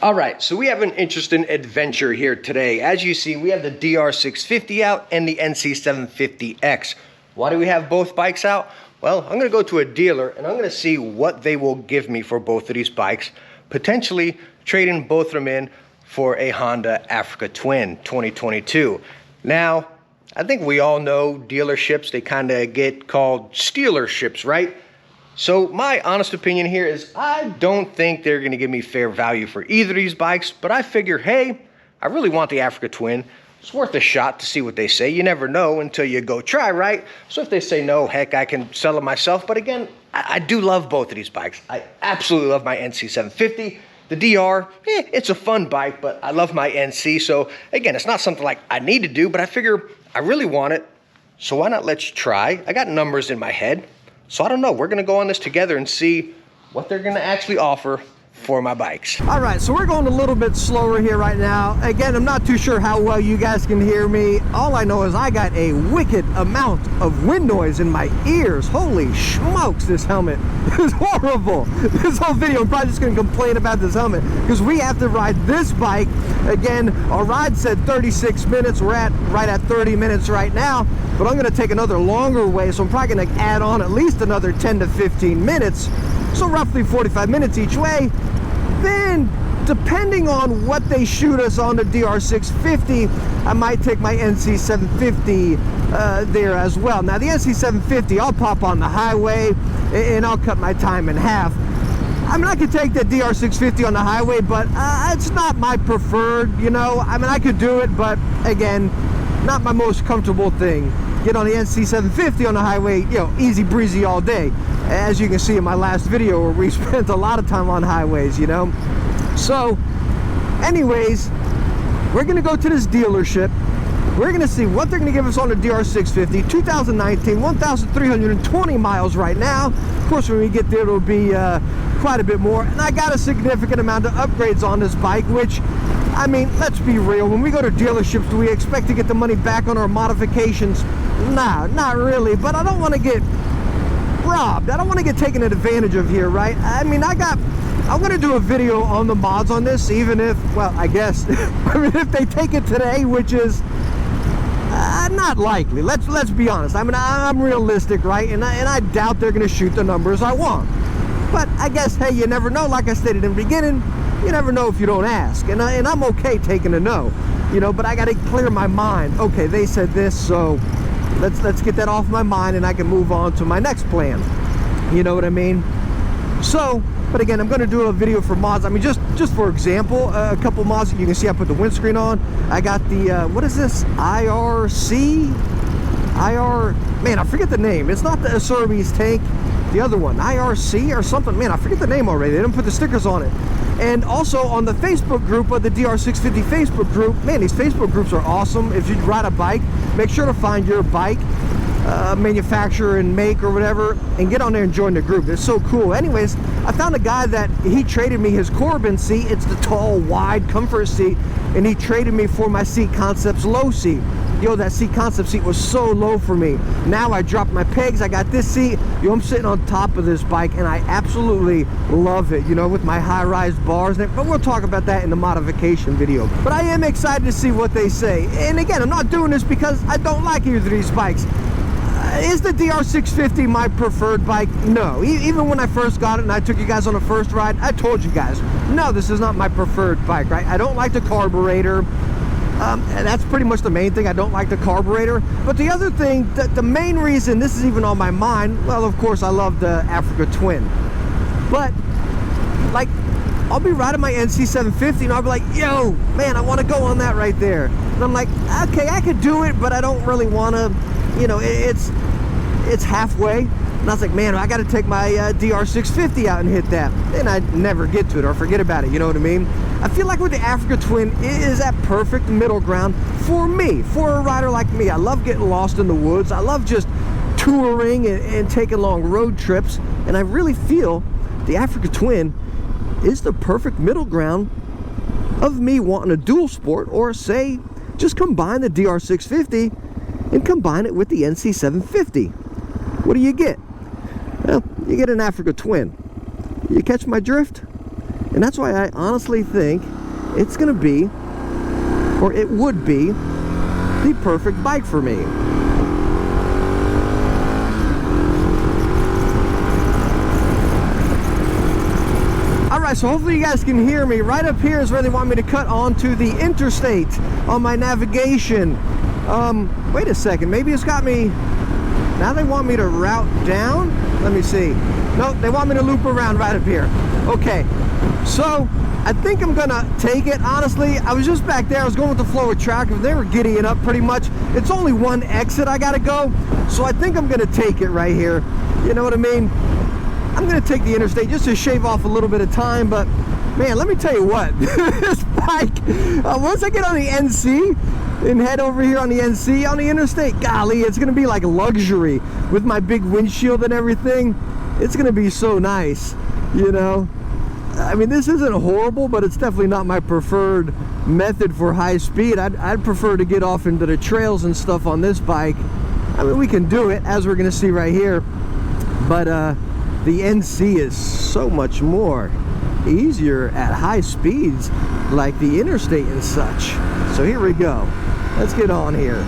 All right, so we have an interesting adventure here today. As you see, we have the DR650 out and the NC750X. Why do we have both bikes out? Well, I'm gonna go to a dealer and I'm gonna see what they will give me for both of these bikes, potentially trading both of them in for a Honda Africa Twin 2022. Now, I think we all know dealerships, they kind of get called stealerships, right? So my honest opinion here is I don't think they're going to give me fair value for either of these bikes, but I figure, hey, I really want the Africa Twin. It's worth a shot to see what they say. You never know until you go try, right? So if they say no, heck, I can sell it myself. But again, I do love both of these bikes. I absolutely love my NC750. The DR, it's a fun bike, but I love my NC. So again, it's not something like I need to do, but I figure I really want it. So why not let you try? I got numbers in my head. So I don't know, we're gonna go on this together and see what they're gonna actually offer for my bikes. All right, so we're going a little bit slower here right now. Again, I'm not too sure how well you guys can hear me. All I know is I got a wicked amount of wind noise in my ears. Holy smokes, this helmet is horrible. This whole video, I'm probably just gonna complain about this helmet because we have to ride this bike. Again, our ride said 36 minutes. We're right at 30 minutes right now, but I'm gonna take another longer way, so I'm probably gonna add on at least another 10 to 15 minutes. So roughly 45 minutes each way. Then, depending on what they shoot us on the DR650, I might take my NC750 there as well. Now the NC750, I'll pop on the highway and I'll cut my time in half. I mean, I could take the DR650 on the highway, but it's not my preferred, you know. I mean, I could do it, but again, not my most comfortable thing. Get on the NC750 on the highway, you know, easy breezy all day. As you can see in my last video where we spent a lot of time on highways, you know. So, anyways, we're gonna go to this dealership. We're gonna see what they're gonna give us on the DR650, 2019, 1,320 miles right now. Of course, when we get there, it'll be quite a bit more. And I got a significant amount of upgrades on this bike, which, I mean, let's be real. When we go to dealerships, do we expect to get the money back on our modifications? Nah, not really. But I don't want to get robbed. I don't want to get taken advantage of here, right? I mean, I'm going to do a video on the mods on this, even if, well, I guess, I mean, if they take it today, which is not likely. Let's be honest. I mean, I'm realistic, right? And I doubt they're going to shoot the numbers I want. But I guess, hey, you never know. Like I stated in the beginning, you never know if you don't ask. And I'm okay taking a no, you know, but I got to clear my mind. Okay, they said this, so let's get that off my mind and I can move on to my next plan. You know what I mean? So, but again, I'm going to do a video for mods. I mean, just for example, a couple mods that you can see I put the windscreen on. I got the, what is this? Man, I forget the name. It's not the Acerbi's tank. The other one, IRC or something. Man, I forget the name already. They didn't put the stickers on it. And also on the Facebook group of the DR650 Facebook group, man, these Facebook groups are awesome. If you ride a bike, make sure to find your bike, manufacturer and make or whatever, and get on there and join the group. It's so cool. Anyways, I found a guy that he traded me his Corbin seat. It's the tall, wide comfort seat, and he traded me for my Seat Concepts low seat. Yo, that Seat Concept seat was so low for me. Now I dropped my pegs, I got this seat. Yo, I'm sitting on top of this bike and I absolutely love it, you know, with my high-rise bars. But we'll talk about that in the modification video. But I am excited to see what they say. And again, I'm not doing this because I don't like either of these bikes. Is the DR650 my preferred bike? No. Even when I first got it and I took you guys on the first ride, I told you guys, no, this is not my preferred bike, right? I don't like the carburetor. And that's pretty much the main thing. I don't like the carburetor. But the other thing, the main reason this is even on my mind, well, of course, I love the Africa Twin. But, like, I'll be riding my NC750 and I'll be like, yo, man, I want to go on that right there. And I'm like, okay, I could do it, but I don't really want to, you know, it's halfway. And I was like, man, I got to take my DR650 out and hit that. And I never get to it or forget about it, you know what I mean? I feel like with the Africa Twin, it is that perfect middle ground for me, for a rider like me. I love getting lost in the woods. I love just touring and taking long road trips. And I really feel the Africa Twin is the perfect middle ground of me wanting a dual sport, or say, just combine the DR650 and combine it with the NC750. What do you get? Well, you get an Africa Twin. You catch my drift? And that's why I honestly think it's gonna be, or it would be, the perfect bike for me. Alright, so hopefully you guys can hear me. Right up here is where they want me to cut onto the interstate on my navigation. Wait a second, maybe it's got me, now they want me to route down? Let me see. Nope, they want me to loop around right up here. Okay, so I think I'm gonna take it. Honestly, I was just back there, I was going with the flow of traffic. They were giddying up pretty much. It's only one exit I gotta go, so I think I'm gonna take it right here. You know what I mean? I'm gonna take the interstate just to shave off a little bit of time, but man, let me tell you what, this bike, once I get on the NC and head over here on the NC, on the interstate, golly, it's gonna be like luxury with my big windshield and everything. It's gonna be so nice, you know? I mean, this isn't horrible, but it's definitely not my preferred method for high speed. I'd prefer to get off into the trails and stuff on this bike. I mean, we can do it, as we're gonna see right here, but the NC is so much more easier at high speeds, like the interstate and such. So here we go. Let's get on here.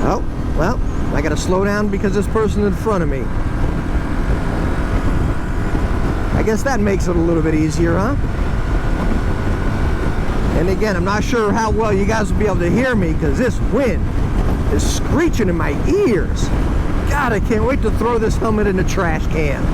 Oh, well, I gotta slow down because this person in front of me. I guess that makes it a little bit easier, huh? And again, I'm not sure how well you guys will be able to hear me because this wind is screeching in my ears. God, I can't wait to throw this helmet in the trash can.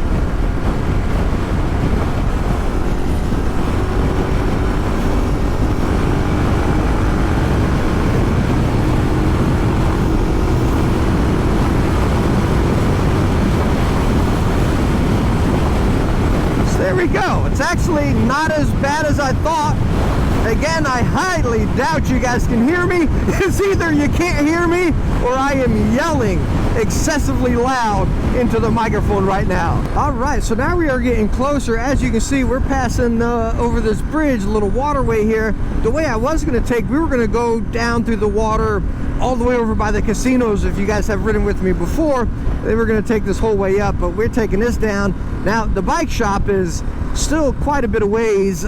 So there we go. It's actually not as bad as I thought. Again, I highly doubt you guys can hear me. It's either you can't hear me or I am yelling excessively loud into the microphone right now. All right, so now we are getting closer. As you can see, we're passing over this bridge, a little waterway here. The way I was going to take, we were going to go down through the water all the way over by the casinos. If you guys have ridden with me before, they were going to take this whole way up, but we're taking this down. Now, the bike shop is still quite a bit of ways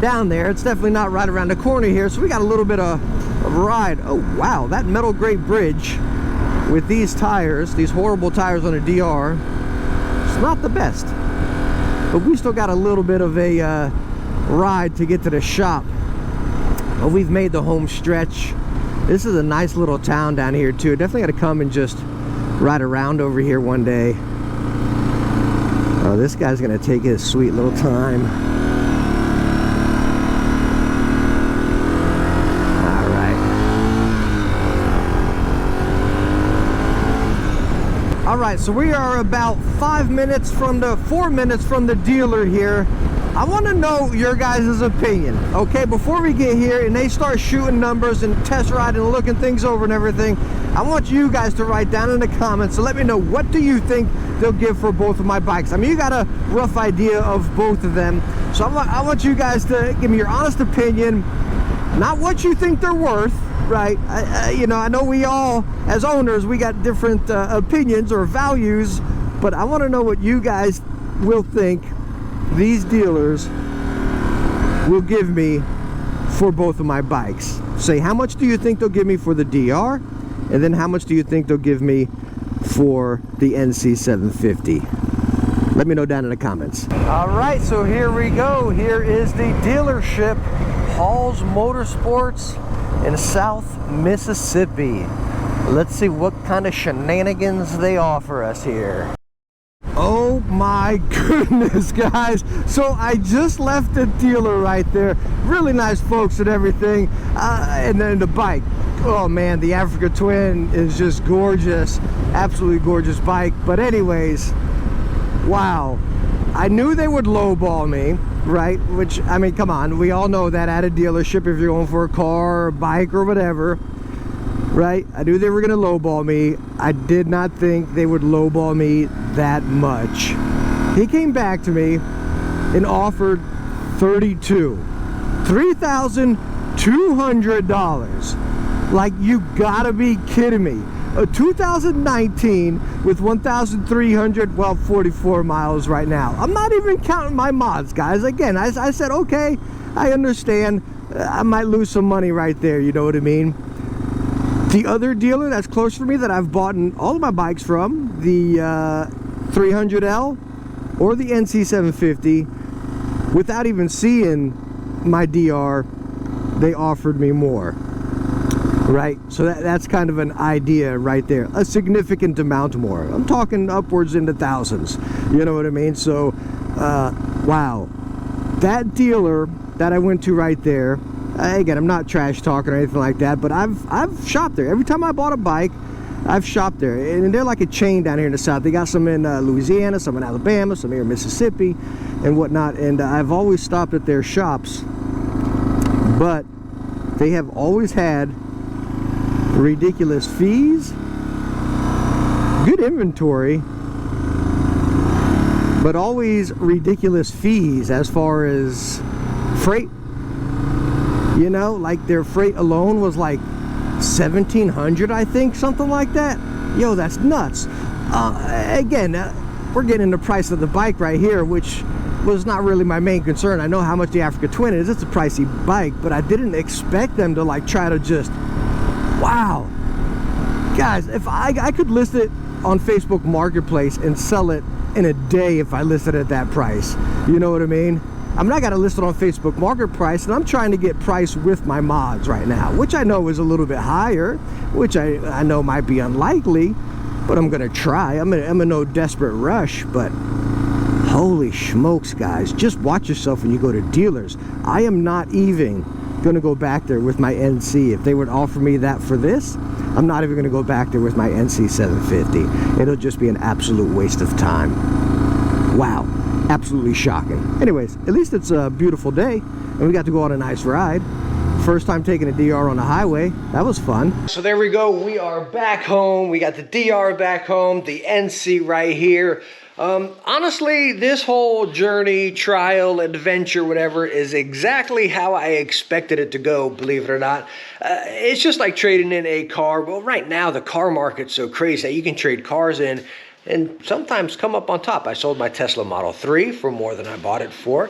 down there. It's definitely not right around the corner here, so we got a little bit of a ride. Oh wow, that metal grate bridge with these tires, these horrible tires on a DR, it's not the best, but we still got a little bit of a ride to get to the shop. But we've made the home stretch. This is a nice little town down here too. Definitely got to come and just ride around over here one day. Oh, this guy's gonna take his sweet little time. Alright, so we are about 4 minutes from the dealer here. I want to know your guys' opinion, okay? Before we get here and they start shooting numbers and test riding and looking things over and everything, I want you guys to write down in the comments and let me know, what do you think they'll give for both of my bikes? I mean, you got a rough idea of both of them, so I want you guys to give me your honest opinion, not what you think they're worth, right? You know, I know we all, as owners, we got different opinions or values, but I want to know what you guys will think these dealers will give me for both of my bikes. Say, how much do you think they'll give me for the DR? And then how much do you think they'll give me for the NC 750? Let me know down in the comments. All right, so here we go. Here is the dealership, Hall's Motorsports in South Mississippi. Let's see what kind of shenanigans they offer us here. Oh my goodness, guys. So I just left the dealer right there. Really nice folks and everything. And then the bike. Oh man, the Africa Twin is just gorgeous. Absolutely gorgeous bike. But anyways, wow. I knew they would lowball me, right? Which, I mean, come on. We all know that at a dealership, if you're going for a car or a bike or whatever, right? I knew they were going to lowball me. I did not think they would lowball me that much. He came back to me and offered $3,200. Like, you gotta be kidding me. a 2019 with 1,344 miles right now. I'm not even counting my mods, guys. Again, I said, okay, I understand. I might lose some money right there, you know what I mean? The other dealer that's close for me that I've bought all of my bikes from, the 300L or the NC750, without even seeing my DR, they offered me more. Right, so that's kind of an idea right there, a significant amount more. I'm talking upwards into thousands, you know what I mean? So wow, that dealer that I went to right there, again, I'm not trash talking or anything like that, but I've shopped there. Every time I bought a bike, I've shopped there, and they're like a chain down here in the South. They got some in Louisiana, some in Alabama, some here in Mississippi and whatnot, and I've always stopped at their shops, but they have always had ridiculous fees, good inventory, but always ridiculous fees as far as freight. You know, like their freight alone was like $1,700, I think, something like that. Yo, that's nuts. Again, we're getting the price of the bike right here, which was not really my main concern. I know how much the Africa Twin is. It's a pricey bike, but I didn't expect them to like try to just, wow. Guys, if I could list it on Facebook Marketplace and sell it in a day if I listed it at that price. You know what I mean? I'm not gonna list it on Facebook Market Price, and I'm trying to get price with my mods right now, which I know is a little bit higher, which I know might be unlikely, but I'm gonna try. I'm in no desperate rush, but holy smokes, guys, just watch yourself when you go to dealers. I am not even gonna go back there with my NC. If they would offer me that for this, I'm not even gonna go back there with my NC 750. It'll just be an absolute waste of time. Wow, absolutely shocking. Anyways, at least it's a beautiful day, and we got to go on a nice ride. First time taking a DR on the highway. That was fun. So there we go. We are back home. We got the DR back home, the NC right here. Honestly, this whole journey, trial, adventure, whatever, is exactly how I expected it to go, believe it or not. It's just like trading in a car. Well, right now, the car market's so crazy that you can trade cars in and sometimes come up on top. I sold my Tesla Model 3 for more than I bought it for.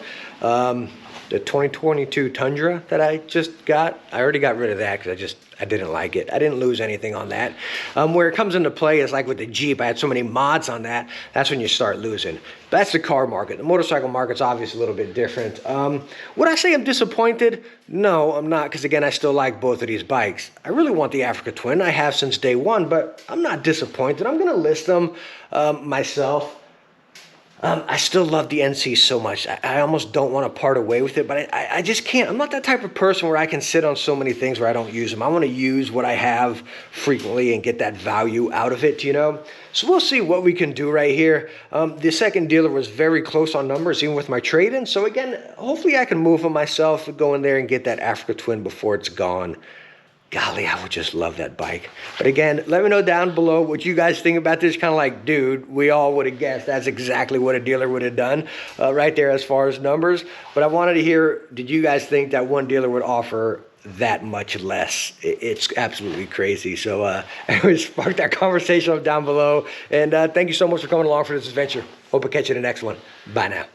The 2022 Tundra that I just got, I already got rid of that because I didn't like it. I didn't lose anything on that. Where it comes into play is like with the Jeep. I had so many mods on that. That's when you start losing. That's the car market. The motorcycle market's obviously a little bit different. Would I say I'm disappointed? No, I'm not, because again, I still like both of these bikes. I really want the Africa Twin. I have since day one, but I'm not disappointed. I'm gonna list them myself. I still love the NC so much. I almost don't want to part away with it, but I just can't. I'm not that type of person where I can sit on so many things where I don't use them. I want to use what I have frequently and get that value out of it, you know? So we'll see what we can do right here. The second dealer was very close on numbers, even with my trade-in. So again, hopefully I can move them myself, go in there and get that Africa Twin before it's gone. Golly, I would just love that bike. But again, let me know down below what you guys think about this. Kind of like, dude, we all would have guessed that's exactly what a dealer would have done right there as far as numbers. But I wanted to hear, did you guys think that one dealer would offer that much less? It's absolutely crazy. So anyways, spark that conversation up down below. And thank you so much for coming along for this adventure. Hope I catch you in the next one. Bye now.